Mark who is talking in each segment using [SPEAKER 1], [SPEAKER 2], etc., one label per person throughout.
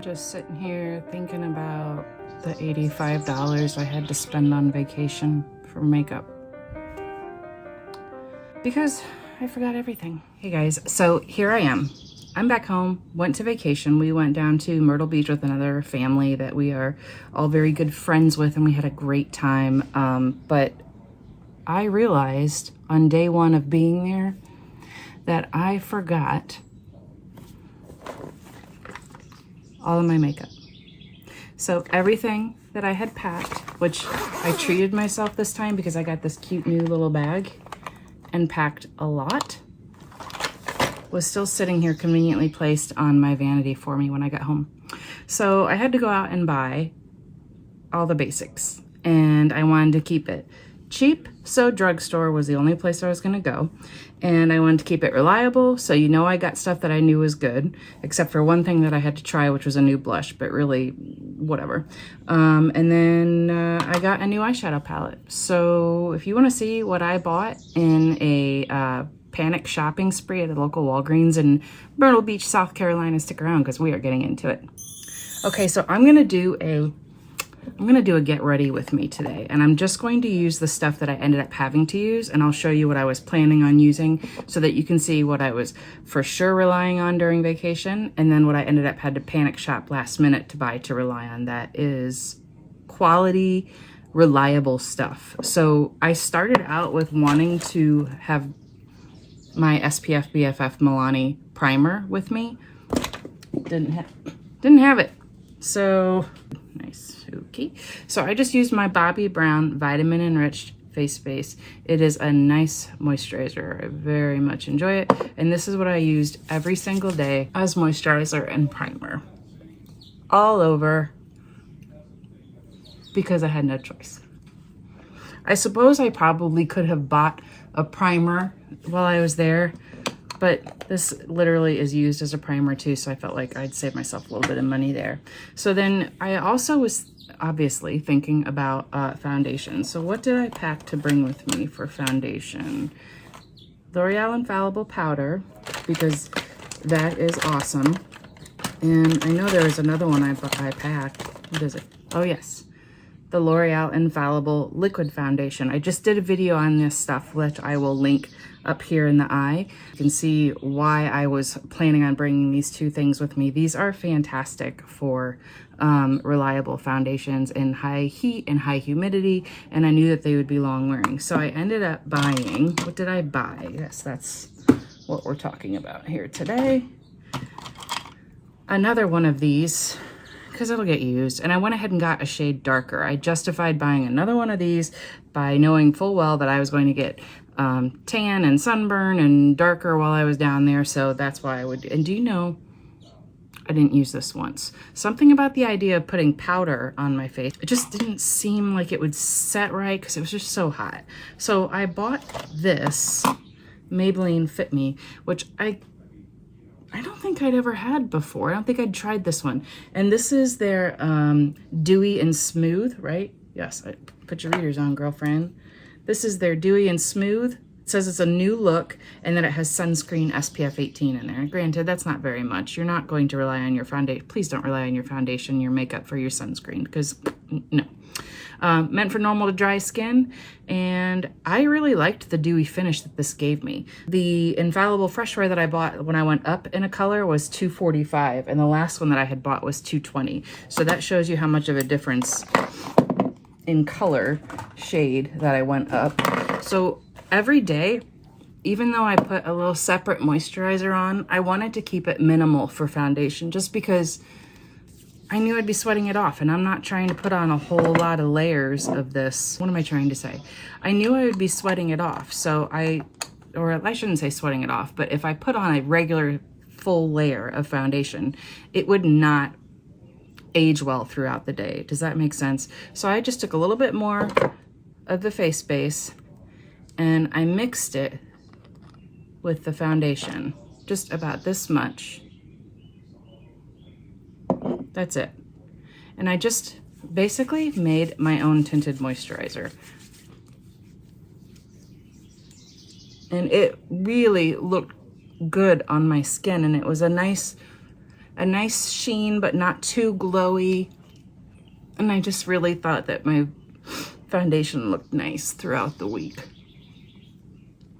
[SPEAKER 1] just sitting here thinking about the $85 I had to spend on vacation for makeup. Because I forgot everything. Hey guys, so here I am. I'm back home, went to vacation. We went down to Myrtle Beach with another family that we are all very good friends with, and we had a great time. But I realized on day one of being there that I forgot all of my makeup. So everything that I had packed, which I treated myself this time because I got this cute new little bag and packed a lot, was still sitting here conveniently placed on my vanity for me when I got home. So I had to go out and buy all the basics, and I wanted to keep it cheap, so drugstore was the only place I was going to go, and I wanted to keep it reliable, so I got stuff that I knew was good, except for one thing that I had to try, which was a new blush, but really whatever. And then I got a new eyeshadow palette. So if you want to see what I bought in a panic shopping spree at the local Walgreens in Myrtle Beach, South Carolina, stick around because we are getting into it. Okay, so I'm gonna do a get ready with me today, and I'm just going to use the stuff that I ended up having to use, and I'll show you what I was planning on using so that you can see what I was for sure relying on during vacation, and then what I ended up had to panic shop last minute to buy to rely on. That is quality, reliable stuff. So I started out with wanting to have my SPF BFF Milani primer with me. Didn't have it. So nice. Okay, so I just used my Bobbi Brown Vitamin Enriched Face Base. It is a nice moisturizer. I very much enjoy it. And this is what I used every single day as moisturizer and primer. All over, because I had no choice. I suppose I probably could have bought a primer while I was there, but this literally is used as a primer too, so I felt like I'd save myself a little bit of money there. So then I also was obviously thinking about foundation. So what did I pack to bring with me for foundation? L'Oreal Infallible Powder, because that is awesome. And I know there was another one I packed. What is it? Oh yes, the L'Oreal Infallible Liquid Foundation. I just did a video on this stuff, which I will link up here in the eye. You can see why I was planning on bringing these two things with me. These are fantastic for reliable foundations in high heat and high humidity, and I knew that they would be long wearing. So I ended up buying, what did I buy? Yes, that's what we're talking about here today. Another one of these, because it'll get used, and I went ahead and got a shade darker. I justified buying another one of these by knowing full well that I was going to get tan and sunburn and darker while I was down there, so that's why I would. And do you know, I didn't use this once. Something about the idea of putting powder on my face, it just didn't seem like it would set right because it was just so hot. So I bought this Maybelline Fit Me, which I don't think I'd ever had before. I don't think I'd tried this one. And this is their Dewy and Smooth, right? Yes, put your readers on, girlfriend. This is their Dewy and Smooth. It says it's a new look, and then it has sunscreen SPF 18 in there. Granted, that's not very much. You're not going to rely on your foundation. Please don't rely on your foundation, your makeup for your sunscreen, because no. Meant for normal to dry skin, and I really liked the dewy finish that this gave me. The Infallible Freshwater that I bought when I went up in a color was $245, and the last one that I had bought was $220. So that shows you how much of a difference in color shade that I went up. So every day, even though I put a little separate moisturizer on, I wanted to keep it minimal for foundation just because I knew I'd be sweating it off, and I'm not trying to put on a whole lot of layers of this. What am I trying to say? I knew I would be sweating it off, so I shouldn't say sweating it off, but if I put on a regular full layer of foundation, it would not age well throughout the day. Does that make sense? So I just took a little bit more of the face base and I mixed it with the foundation, just about this much. That's it. And I just basically made my own tinted moisturizer. And it really looked good on my skin, and it was a nice a nice sheen, but not too glowy. And I just really thought that my foundation looked nice throughout the week.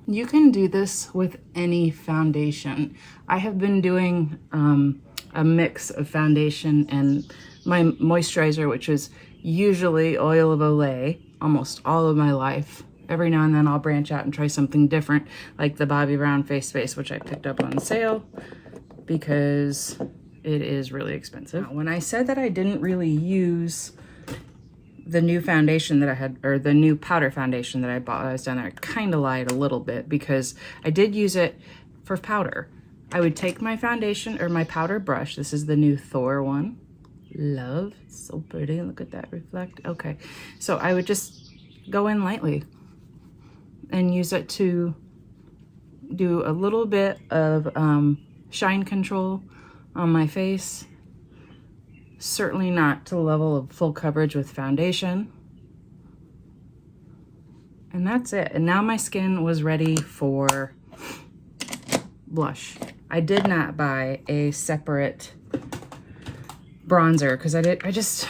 [SPEAKER 1] You can do this with any foundation. I have been doing a mix of foundation and my moisturizer, which is usually oil of Olay, almost all of my life. Every now and then I'll branch out and try something different, like the Bobbi Brown Face Base, which I picked up on sale because it is really expensive. When I said that I didn't really use the new foundation that I had, or the new powder foundation that I bought when I was down there, I kind of lied a little bit because I did use it for powder. I would take my foundation or my powder brush. This is the new Thor one. Love, it's so pretty. Look at that reflect. Okay, so I would just go in lightly and use it to do a little bit of shine control on my face. Certainly not to the level of full coverage with foundation. And that's it. And now my skin was ready for blush. I did not buy a separate bronzer because I just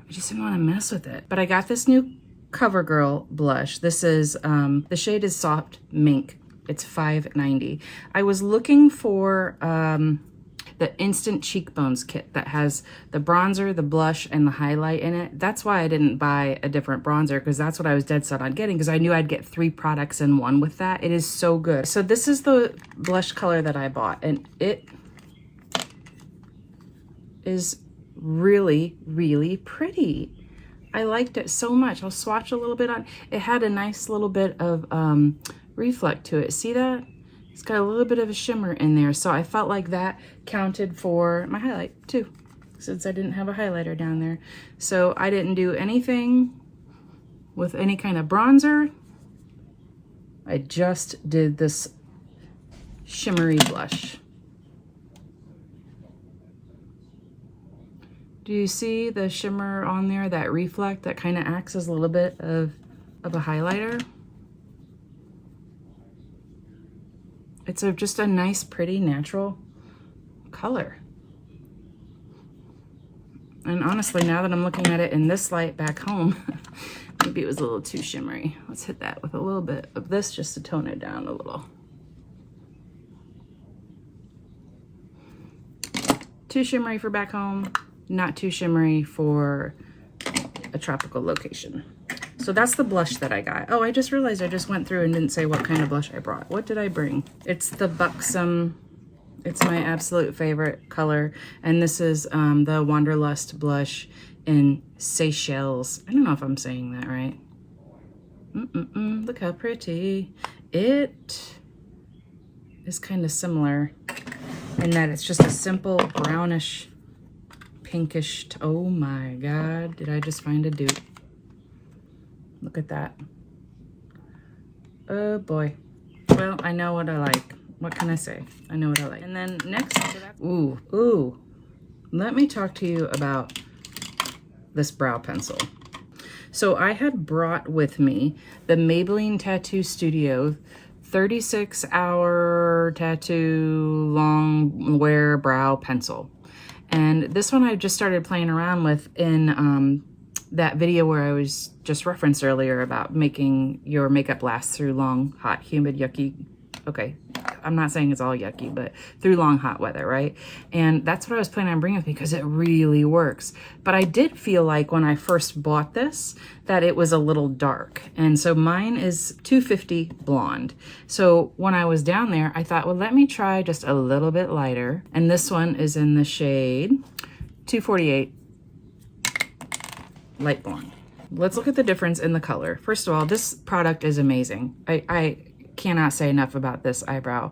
[SPEAKER 1] didn't want to mess with it. But I got this new CoverGirl blush. This is the shade is Soft Mink. It's $5.90. I was looking for the Instant Cheekbones kit that has the bronzer, the blush, and the highlight in it. That's why I didn't buy a different bronzer, because that's what I was dead set on getting, because I knew I'd get 3 products in one with that. It is so good. So this is the blush color that I bought, and it is really, really pretty. I liked it so much. I'll swatch a little bit on. It had a nice little bit of reflect to it. See that? It's got a little bit of a shimmer in there. So I felt like that counted for my highlight too, since I didn't have a highlighter down there. So I didn't do anything with any kind of bronzer. I just did this shimmery blush. Do you see the shimmer on there, that reflect that kind of acts as a little bit of a highlighter? It's just a nice, pretty, natural color. And honestly, now that I'm looking at it in this light back home, maybe it was a little too shimmery. Let's hit that with a little bit of this just to tone it down a little. Too shimmery for back home, not too shimmery for a tropical location. So that's the blush that I got. Oh, I just realized I just went through and didn't say what kind of blush I brought. What did I bring? It's the Buxom. It's my absolute favorite color. And this is the Wanderlust blush in Seychelles. I don't know if I'm saying that right. Look how pretty. It is kind of similar in that it's just a simple brownish, pinkish. Oh my God, did I just find a dupe? Look at that. Oh boy. Well, I know what I like. What can I say? I know what I like. And then next to that, ooh. Let me talk to you about this brow pencil. So I had brought with me the Maybelline Tattoo Studio 36-hour tattoo long wear brow pencil. And this one I just started playing around with in that video where I was just referenced earlier about making your makeup last through long, hot, humid, yucky. Okay, I'm not saying it's all yucky, but through long, hot weather, right? And that's what I was planning on bringing with me because it really works. But I did feel like when I first bought this that it was a little dark. And so mine is 250 blonde. So when I was down there, I thought, well, let me try just a little bit lighter. And this one is in the shade 248 light blonde. Let's look at the difference in the color. First of all, this product is amazing. I cannot say enough about this eyebrow.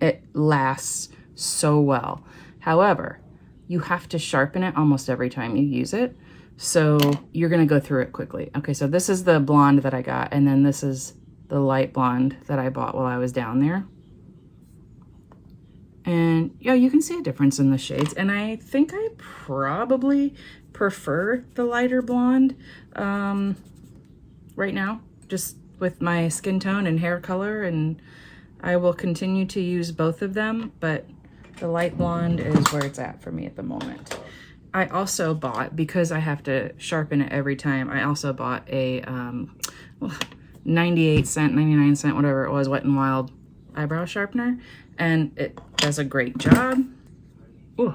[SPEAKER 1] It lasts so well. However, you have to sharpen it almost every time you use it. So you're gonna go through it quickly. Okay, so this is the blonde that I got, and then this is the light blonde that I bought while I was down there. And yeah, you can see a difference in the shades. And I think I probably prefer the lighter blonde right now, just with my skin tone and hair color, and I will continue to use both of them, but The light blonde is where it's at for me at the moment. I also bought, because I have to sharpen it every time, I also bought a 98 cent, 99 cent, whatever it was, Wet n Wild eyebrow sharpener, and it does a great job. Ooh.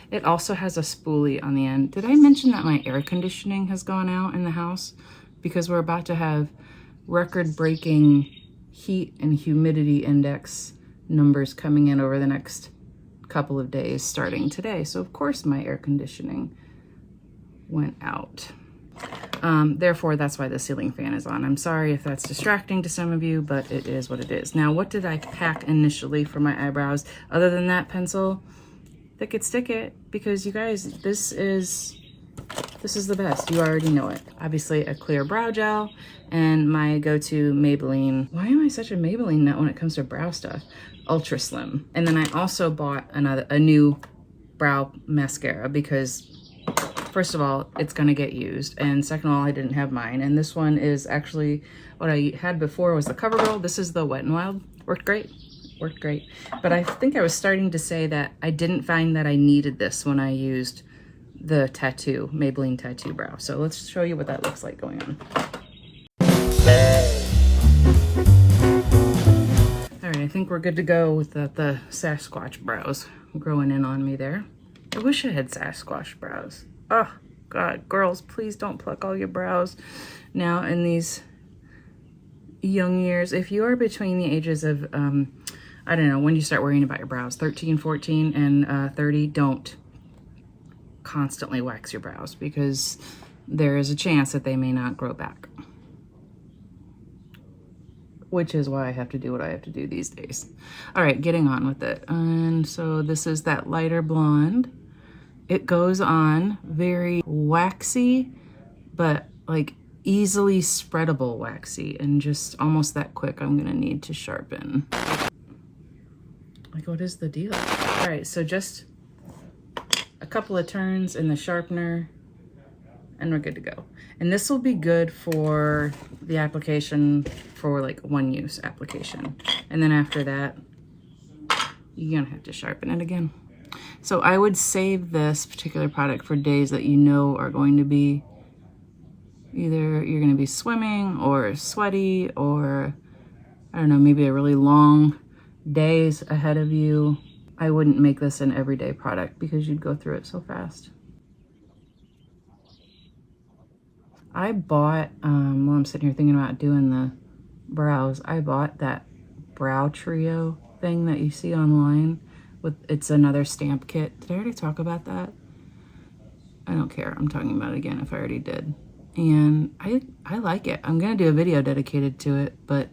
[SPEAKER 1] It also has a spoolie on the end. Did I mention that my air conditioning has gone out in the house? Because we're about to have record-breaking heat and humidity index numbers coming in over the next couple of days starting today. So of course my air conditioning went out. Therefore, that's why the ceiling fan is on. I'm sorry if that's distracting to some of you, but it is what it is. Now, what did I pack initially for my eyebrows? Other than that pencil, thick it, stick it, because you guys, this is the best. You already know it. Obviously, a clear brow gel and my go-to Maybelline. Why am I such a Maybelline nut when it comes to brow stuff? Ultra Slim. And then I also bought a new brow mascara because first of all, it's gonna get used, and second of all, I didn't have mine. And this one is actually what I had before was the CoverGirl. This is the Wet n Wild. Worked great. Worked great. But I think I was starting to say that I didn't find that I needed this when I used the tattoo, Maybelline Tattoo Brow. So let's show you what that looks like going on. All right, I think we're good to go with the Sasquatch brows growing in on me there. I wish I had Sasquatch brows. Oh, God, girls, please don't pluck all your brows now in these young years. If you are between the ages of, I don't know, when you start worrying about your brows, 13, 14, and 30, don't constantly wax your brows because there is a chance that they may not grow back. Which is why I have to do what I have to do these days. All right, getting on with it. And so this is that lighter blonde. It goes on very waxy, but like easily spreadable waxy, and just almost that quick. I'm gonna need to sharpen. Like, what is the deal? All right, so just a couple of turns in the sharpener and we're good to go. And this will be good for the application for like one use application. And then after that, you're gonna have to sharpen it again. So I would save this particular product for days that you know are going to be either you're gonna be swimming or sweaty, or I don't know, maybe a really long days ahead of you. I wouldn't make this an everyday product because you'd go through it so fast. I bought, while I'm sitting here thinking about doing the brows, I bought that brow trio thing that you see online. It's another stamp kit. Did I already talk about that? I don't care. I'm talking about it again if I already did. And I like it. I'm gonna do a video dedicated to it, but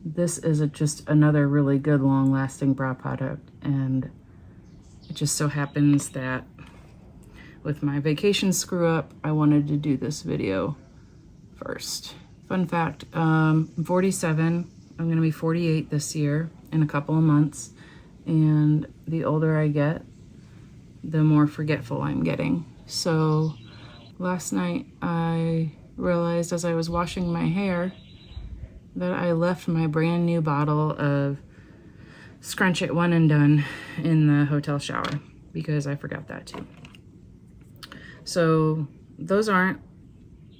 [SPEAKER 1] this is just another really good long-lasting brow product, and it just so happens that with my vacation screw up, I wanted to do this video first. Fun fact, I'm 47. I'm gonna be 48 this year in a couple of months, and the older I get, the more forgetful I'm getting. So last night I realized as I was washing my hair that I left my brand new bottle of Scrunch It One and Done in the hotel shower because I forgot that too. So those aren't,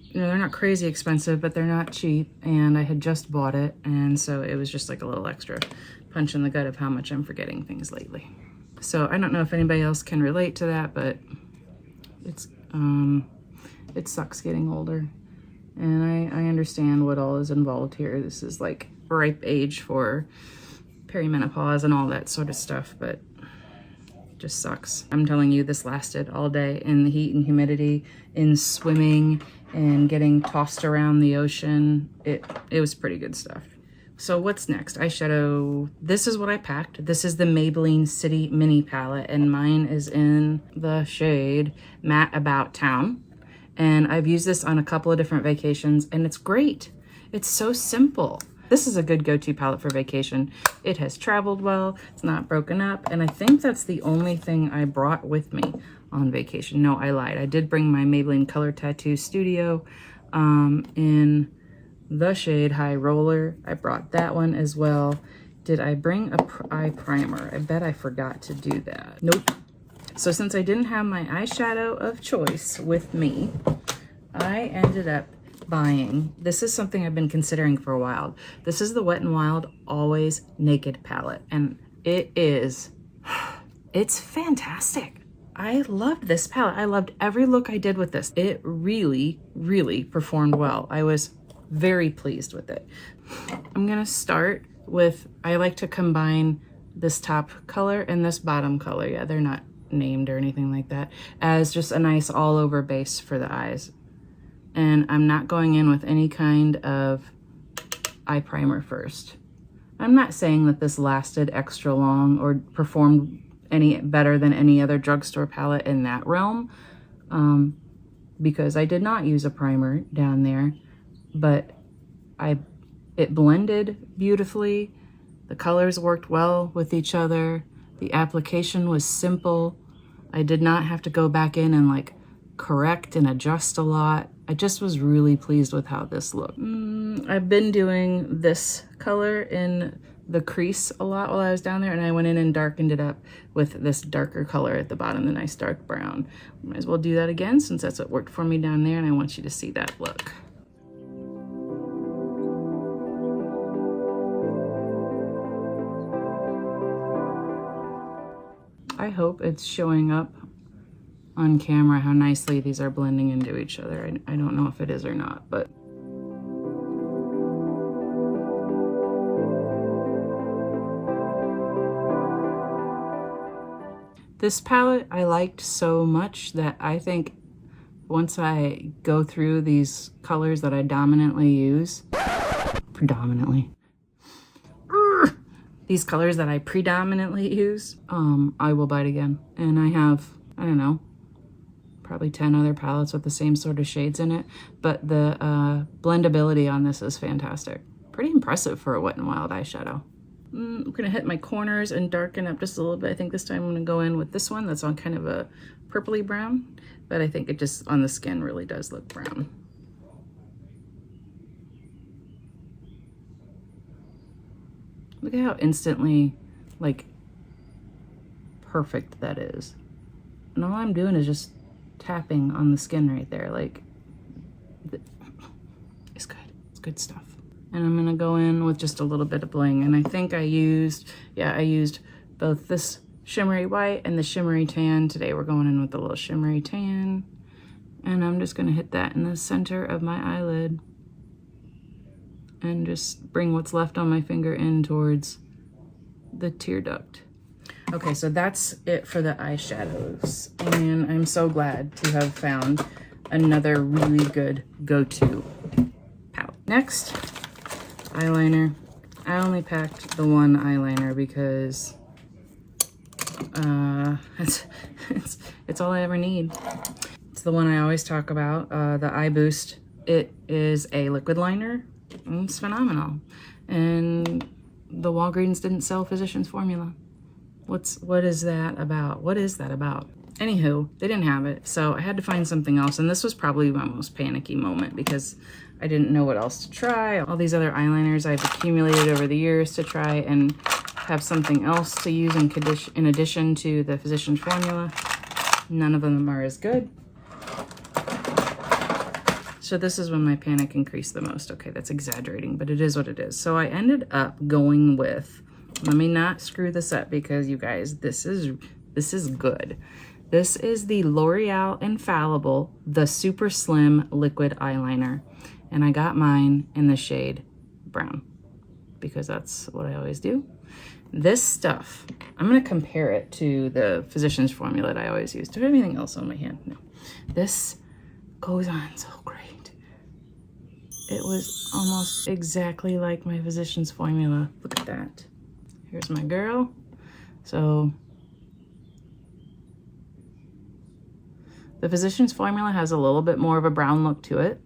[SPEAKER 1] you know, they're not crazy expensive, but they're not cheap, and I had just bought it, and so it was just like a little extra punch in the gut of how much I'm forgetting things lately. So I don't know if anybody else can relate to that, but it sucks getting older. And I understand what all is involved here. This is like ripe age for perimenopause and all that sort of stuff, but it just sucks. I'm telling you, this lasted all day in the heat and humidity, in swimming and getting tossed around the ocean. It was pretty good stuff. So what's next? Eyeshadow. This is what I packed. This is the Maybelline City Mini Palette, and mine is in the shade Matte About Town. And I've used this on a couple of different vacations, and it's great. It's so simple. This is a good go-to palette for vacation. It has traveled well, it's not broken up, and I think that's the only thing I brought with me on vacation. No, I lied. I did bring my Maybelline Color Tattoo Studio in the shade High Roller. I brought that one as well. Did I bring a eye primer? I bet I forgot to do that. Nope. So since I didn't have my eyeshadow of choice with me, I ended up buying, this is something I've been considering for a while. This is the Wet n Wild Always Naked palette, and it's fantastic. I loved this palette. I loved every look I did with this. It really, really performed well. I was very pleased with it. I'm gonna start with, I like to combine this top color and this bottom color. Yeah, they're not named or anything like that, as just a nice all over base for the eyes. And I'm not going in with any kind of eye primer first. I'm not saying that this lasted extra long or performed any better than any other drugstore palette in that realm, because I did not use a primer down there, but it blended beautifully. The colors worked well with each other. The application was simple. I did not have to go back in and like correct and adjust a lot. I just was really pleased with how this looked. I've been doing this color in the crease a lot while I was down there, and I went in and darkened it up with this darker color at the bottom, the nice dark brown. Might as well do that again since that's what worked for me down there, and I want you to see that look. I hope it's showing up on camera how nicely these are blending into each other. I don't know if it is or not, but this palette I liked so much that I think once I go through these colors that I dominantly use, these colors that I predominantly use, I will buy it again. And I have, I don't know, probably 10 other palettes with the same sort of shades in it, but the blendability on this is fantastic. Pretty impressive for a Wet n Wild eyeshadow. I'm gonna hit my corners and darken up just a little bit. I think this time I'm gonna go in with this one that's on kind of a purpley brown, but I think it just on the skin really does look brown. Look at how instantly, like, perfect that is. And all I'm doing is just tapping on the skin right there. Like, it's good. It's good stuff. And I'm gonna go in with just a little bit of bling. And I think I used both this shimmery white and the shimmery tan. Today we're going in with a little shimmery tan. And I'm just gonna hit that in the center of my eyelid and just bring what's left on my finger in towards the tear duct. Okay, so that's it for the eyeshadows. And I'm so glad to have found another really good go-to palette. Next, eyeliner. I only packed the one eyeliner because it's all I ever need. It's the one I always talk about, the Eye Boost. It is a liquid liner. It's phenomenal. And the Walgreens didn't sell Physicians Formula. What is that about? What is that about? Anywho, they didn't have it, so I had to find something else, and this was probably my most panicky moment because I didn't know what else to try. All these other eyeliners I've accumulated over the years to try and have something else to use in addition to the Physicians Formula. None of them are as good. So this is when my panic increased the most. Okay, that's exaggerating, but it is what it is. So I ended up going with, let me not screw this up because you guys, this is good. This is the L'Oreal Infallible, the Super Slim Liquid Eyeliner. And I got mine in the shade brown because that's what I always do. This stuff, I'm gonna compare it to the Physicians Formula that I always use. Do I have anything else on my hand? No. This goes on so great. It was almost exactly like my Physicians Formula. Look at that. Here's my girl. So the Physicians Formula has a little bit more of a brown look to it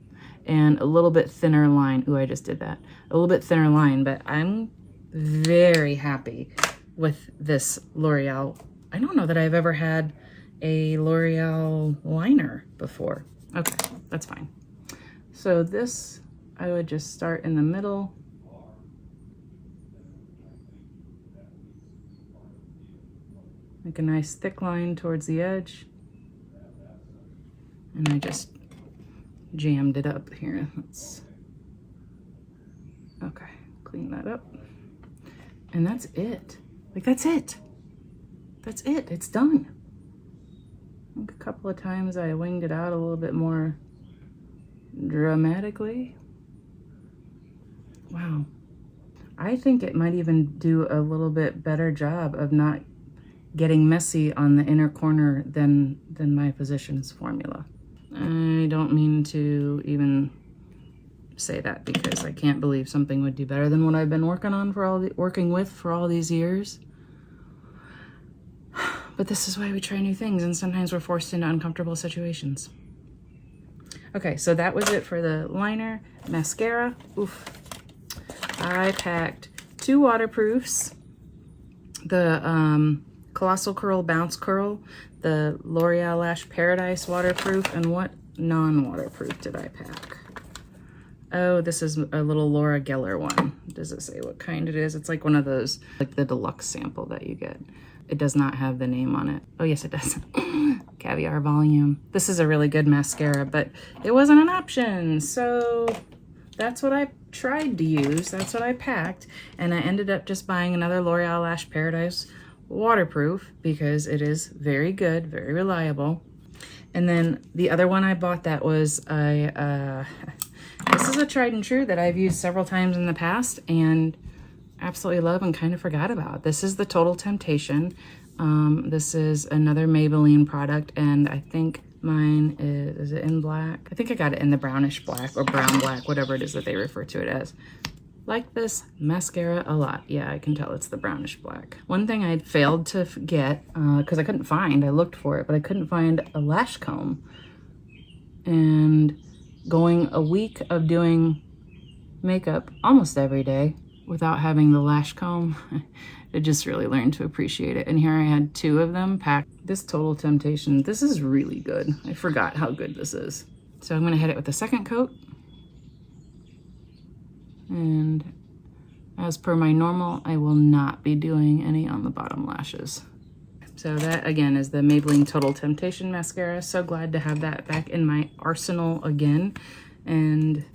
[SPEAKER 1] and a little bit thinner line. Ooh, I just did that. A little bit thinner line, but I'm very happy with this L'Oreal. I don't know that I've ever had a L'Oreal liner before. Okay, that's fine. So this, I would just start in the middle Make a nice thick line towards the edge. And I just jammed it up here. Okay, clean that up. And that's it. Like, that's it. That's it, it's done. I think a couple of times I winged it out a little bit more dramatically. Wow. I think it might even do a little bit better job of not getting messy on the inner corner than my Physicians formula. I don't mean to even say that because I can't believe something would do better than what I've been working with for all these years. But this is why we try new things, and sometimes we're forced into uncomfortable situations. Okay, so that was it for the liner. Mascara, oof. I packed 2 waterproofs. The Colossal Curl Bounce Curl, the L'Oreal Lash Paradise waterproof, and what non-waterproof did I pack? Oh, this is a little Laura Geller one. Does it say what kind it is? It's like one of those, like the deluxe sample that you get. It does not have the name on it. Oh yes, it does. Caviar Volume. This is a really good mascara, but it wasn't an option. So that's what I tried to use. That's what I packed. And I ended up just buying another L'Oreal Lash Paradise waterproof because it is very good, very reliable. And then the other one I bought that was this is a tried and true that I've used several times in the past and absolutely love and kind of forgot about. This is the Total Temptation. This is another Maybelline product, and I think mine is it in black? I think I got it in the brownish black or brown black, whatever it is that they refer to it as. Like this mascara a lot. Yeah, I can tell it's the brownish black. One thing I failed to get, because I couldn't find, I looked for it, but I couldn't find a lash comb. And going a week of doing makeup almost every day without having the lash comb, I just really learned to appreciate it. And here I had 2 of them packed. This Total Temptation, this is really good. I forgot how good this is. So I'm gonna hit it with the second coat. And as per my normal, I will not be doing any on the bottom lashes. So that again is the Maybelline Total Temptation mascara. So glad to have that back in my arsenal again and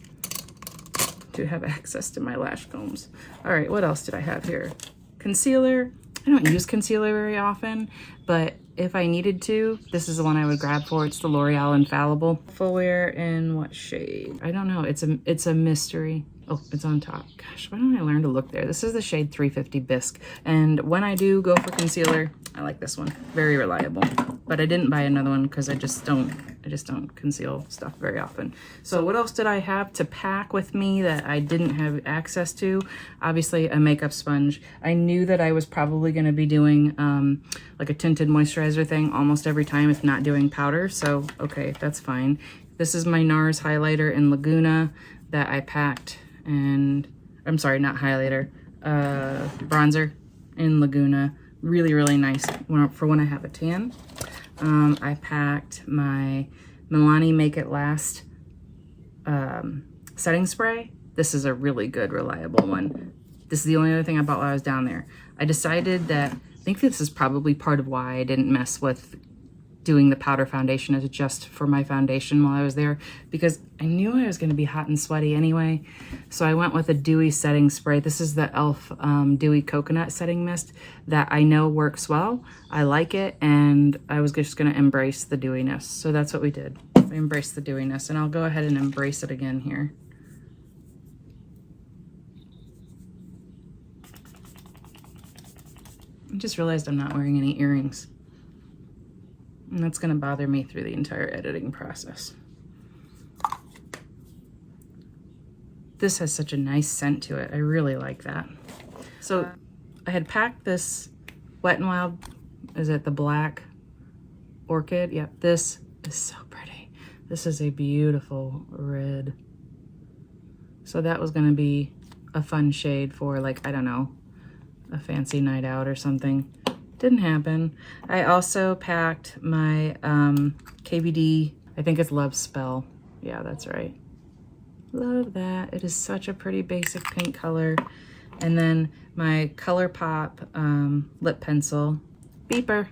[SPEAKER 1] to have access to my lash combs. All right, what else did I have here? Concealer. I don't use concealer very often, but if I needed to, this is the one I would grab for. It's the L'Oreal Infallible. Full wear in what shade? I don't know. It's a mystery. Oh, it's on top. Gosh, why don't I learn to look there? This is the shade 350 Bisque. And when I do go for concealer, I like this one. Very reliable. But I didn't buy another one because I just don't conceal stuff very often. So what else did I have to pack with me that I didn't have access to? Obviously a makeup sponge. I knew that I was probably going to be doing like a tinted moisturizer thing almost every time, if not doing powder. So, okay, that's fine. This is my NARS highlighter in Laguna that I packed. And I'm sorry, not highlighter, bronzer in Laguna. Really, really nice for when I have a tan. I packed my Milani Make It Last setting spray. This is a really good, reliable one. This is the only other thing I bought while I was down there. I decided that, I think this is probably part of why I didn't mess with doing the powder foundation as just for my foundation while I was there, because I knew I was going to be hot and sweaty anyway. So I went with a Dewy setting spray. This is the e.l.f. Dewy Coconut Setting Mist that I know works well. I like it, and I was just going to embrace the dewiness. So that's what we did. I embraced the dewiness, and I'll go ahead and embrace it again here. I just realized I'm not wearing any earrings. And that's going to bother me through the entire editing process. This has such a nice scent to it. I really like that. So I had packed this Wet n Wild, is it the Black Orchid? Yep, this is so pretty. This is a beautiful red. So that was going to be a fun shade for, like, I don't know, a fancy night out or something. Didn't happen. I also packed my KVD, I think it's Love Spell. Yeah, that's right. Love that. It is such a pretty basic pink color. And then my ColourPop lip pencil. Beeper.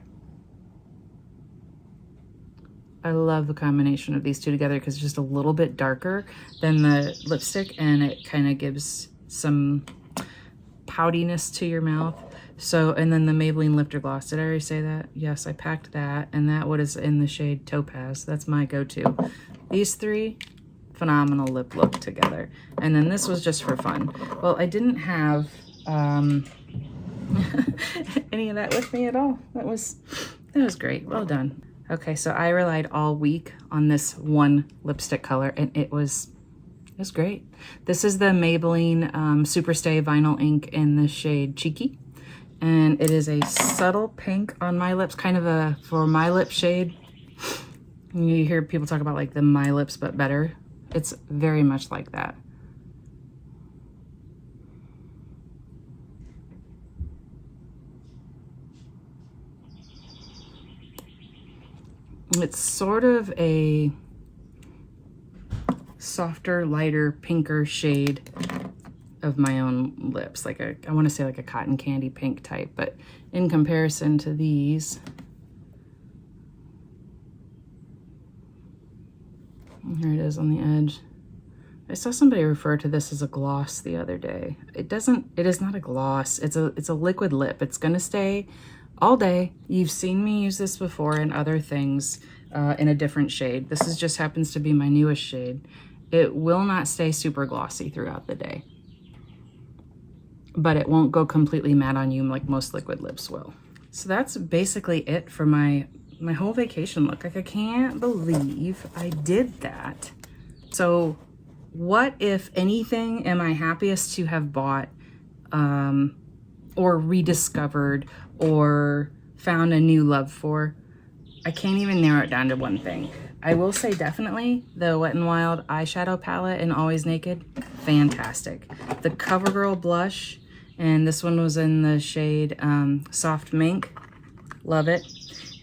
[SPEAKER 1] I love the combination of these two together because it's just a little bit darker than the lipstick, and it kind of gives some poutiness to your mouth. So, and then the Maybelline Lifter Gloss. Did I already say that? Yes, I packed that, and that one is in the shade Topaz. That's my go-to. These three, phenomenal lip look together. And then this was just for fun. Well, I didn't have any of that with me at all. That was great. Well done. Okay, so I relied all week on this one lipstick color, and it was great. This is the Maybelline Superstay Vinyl Ink in the shade Cheeky. And it is a subtle pink on my lips, kind of a for my lip shade. You hear people talk about like the My Lips but better. It's very much like that. It's sort of a softer, lighter, pinker shade of my own lips, like I want to say like a cotton candy pink type, but in comparison to these, here it is on the edge. I saw somebody refer to this as a gloss the other day. It is not a gloss. It's a liquid lip. It's gonna stay all day. You've seen me use this before in other things in a different shade. This just happens to be my newest shade. It will not stay super glossy throughout the day, but it won't go completely matte on you like most liquid lips will. So that's basically it for my whole vacation look. Like, I can't believe I did that. So what, if anything, am I happiest to have bought or rediscovered or found a new love for? I can't even narrow it down to one thing. I will say definitely the Wet n Wild eyeshadow palette in Always Naked, fantastic. The CoverGirl blush, and this one was in the shade Soft Mink, love it.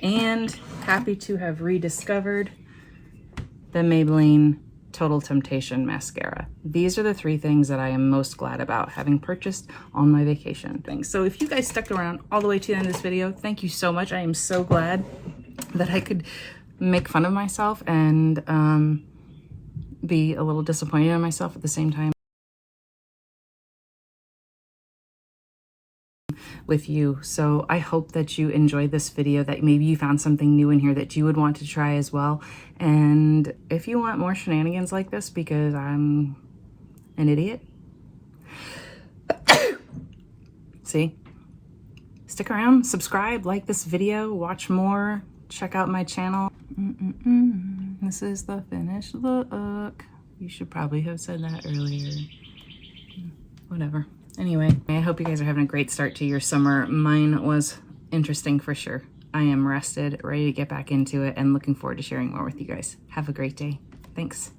[SPEAKER 1] And happy to have rediscovered the Maybelline Total Temptation mascara. These are the three things that I am most glad about having purchased on my vacation. So if you guys stuck around all the way to the end of this video, thank you so much. I am so glad that I could make fun of myself and be a little disappointed in myself at the same time with you. So I hope that you enjoyed this video, that maybe you found something new in here that you would want to try as well. And if you want more shenanigans like this because I'm an idiot, see, stick around, subscribe, like this video, watch more, check out my channel. This is the finished look. You should probably have said that earlier. Whatever. Anyway, I hope you guys are having a great start to your summer. Mine was interesting for sure. I am rested, ready to get back into it, and looking forward to sharing more with you guys. Have a great day. Thanks.